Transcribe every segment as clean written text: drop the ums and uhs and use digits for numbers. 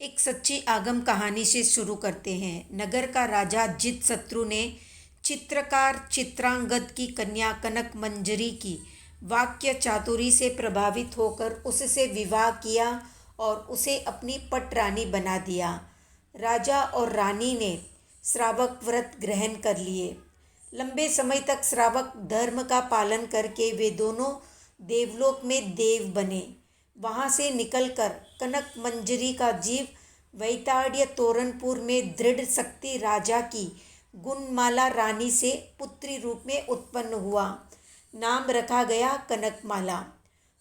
एक सच्ची आगम कहानी से शुरू करते हैं। नगर का राजा अजितशत्रु ने चित्रकार चित्रांगद की कन्या कनक मंजरी की वाक्य चातुरी से प्रभावित होकर उससे विवाह किया और उसे अपनी पटरानी बना दिया। राजा और रानी ने श्रावक व्रत ग्रहण कर लिए। लंबे समय तक श्रावक धर्म का पालन करके वे दोनों देवलोक में देव बने। वहाँ से निकलकर कनक मंजरी का जीव वैताड्य तोरणपुर में दृढ़ शक्ति राजा की गुणमाला रानी से पुत्री रूप में उत्पन्न हुआ। नाम रखा गया कनकमाला।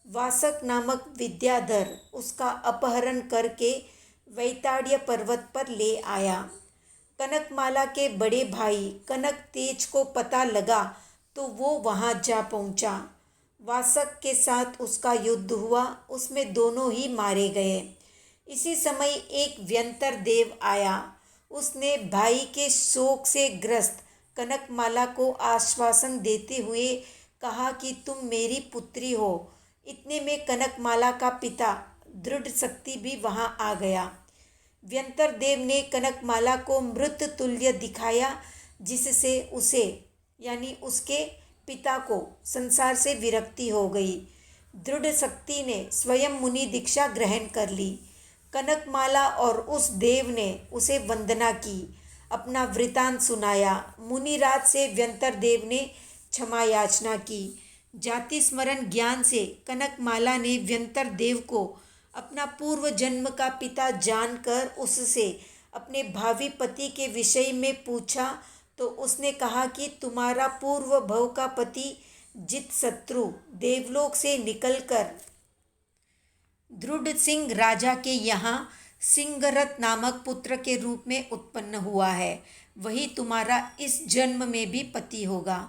वासक नामक विद्याधर उसका अपहरण करके वैताड्य पर्वत पर ले आया। कनकमाला के बड़े भाई कनक तेज को पता लगा तो वो वहाँ जा पहुँचा। वासक के साथ उसका युद्ध हुआ, उसमें दोनों ही मारे गए। इसी समय एक व्यंतर देव आया। उसने भाई के शोक से ग्रस्त कनकमाला को आश्वासन देते हुए कहा कि तुम मेरी पुत्री हो। इतने में कनकमाला का पिता दृढ़ शक्ति भी वहाँ आ गया। व्यंतर देव ने कनकमाला को मृत तुल्य दिखाया, जिससे उसे यानी उसके पिता को संसार से विरक्ति हो गई। दृढ़ शक्ति ने स्वयं मुनि दीक्षा ग्रहण कर ली। कनकमाला और उस देव ने उसे वंदना की, अपना वृतांत सुनाया। मुनिराज से व्यंतर देव ने क्षमा याचना की। जाति स्मरण ज्ञान से कनकमाला ने व्यंतर देव को अपना पूर्व जन्म का पिता जानकर उससे अपने भावी पति के विषय में पूछा तो उसने कहा कि तुम्हारा पूर्व भव का पति अजितशत्रु देवलोक से निकलकर दृढ़ सिंह राजा के यहाँ सिंहरथ नामक पुत्र के रूप में उत्पन्न हुआ है। वही तुम्हारा इस जन्म में भी पति होगा।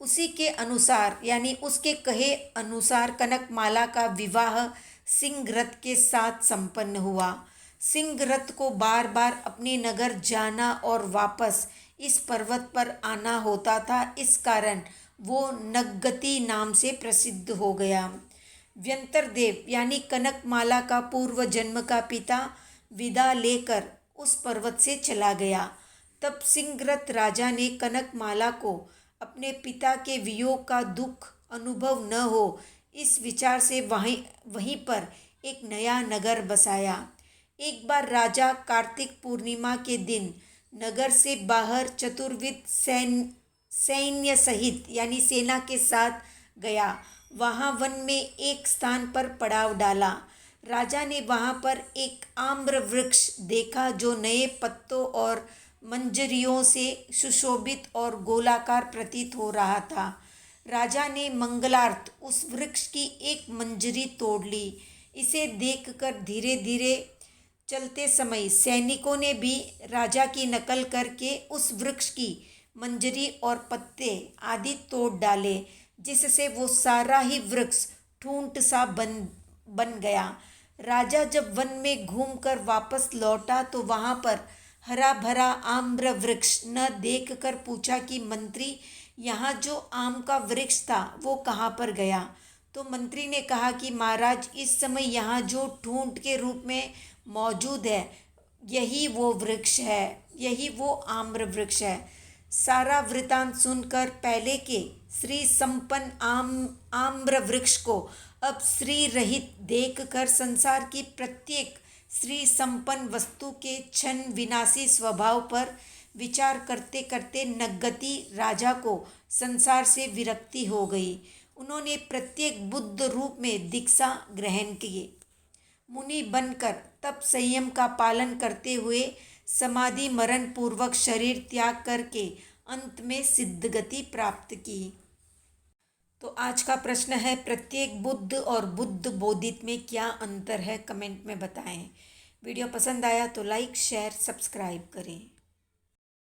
उसी के अनुसार यानी उसके कहे अनुसार कनकमाला का विवाह सिंहरथ के साथ संपन्न हुआ। सिंहरथ को बार बार अपने नगर जाना और वापस इस पर्वत पर आना होता था। इस कारण वो नगगति नाम से प्रसिद्ध हो गया। व्यंतर देव यानी कनकमाला का पूर्व जन्म का पिता विदा लेकर उस पर्वत से चला गया। तब सिंहरथ राजा ने कनकमाला को अपने पिता के वियोग का दुख अनुभव न हो, इस विचार से वहीं पर एक नया नगर बसाया। एक बार राजा कार्तिक पूर्णिमा के दिन नगर से बाहर चतुर्विध सैन्य सहित यानी सेना के साथ गया। वहाँ वन में एक स्थान पर पड़ाव डाला। राजा ने वहाँ पर एक आम्र वृक्ष देखा जो नए पत्तों और मंजरियों से सुशोभित और गोलाकार प्रतीत हो रहा था। राजा ने मंगलार्थ उस वृक्ष की एक मंजरी तोड़ ली। इसे देखकर धीरे धीरे चलते समय सैनिकों ने भी राजा की नकल करके उस वृक्ष की मंजरी और पत्ते आदि तोड़ डाले, जिससे वो सारा ही वृक्ष ठूंठ सा बन गया। राजा जब वन में घूमकर वापस लौटा तो वहाँ पर हरा भरा आम्र वृक्ष न देखकर पूछा कि मंत्री, यहाँ जो आम का वृक्ष था वो कहाँ पर गया? तो मंत्री ने कहा कि महाराज, इस समय यहाँ जो ठूंठ के रूप में मौजूद है यही वो वृक्ष है, यही वो आम्र वृक्ष है। सारा वृतांत सुनकर पहले के श्री संपन्न आम्र वृक्ष को अब श्री रहित देखकर संसार की प्रत्येक श्री संपन्न वस्तु के क्षण विनाशी स्वभाव पर विचार करते करते नगगति राजा को संसार से विरक्ति हो गई। उन्होंने प्रत्येक बुद्ध रूप में दीक्षा ग्रहण की। मुनि बनकर तप संयम का पालन करते हुए समाधि मरण पूर्वक शरीर त्याग करके अंत में सिद्ध गति प्राप्त की। तो आज का प्रश्न है, प्रत्येक बुद्ध और बुद्ध बोधित में क्या अंतर है? कमेंट में बताएं। वीडियो पसंद आया तो लाइक शेयर सब्सक्राइब करें।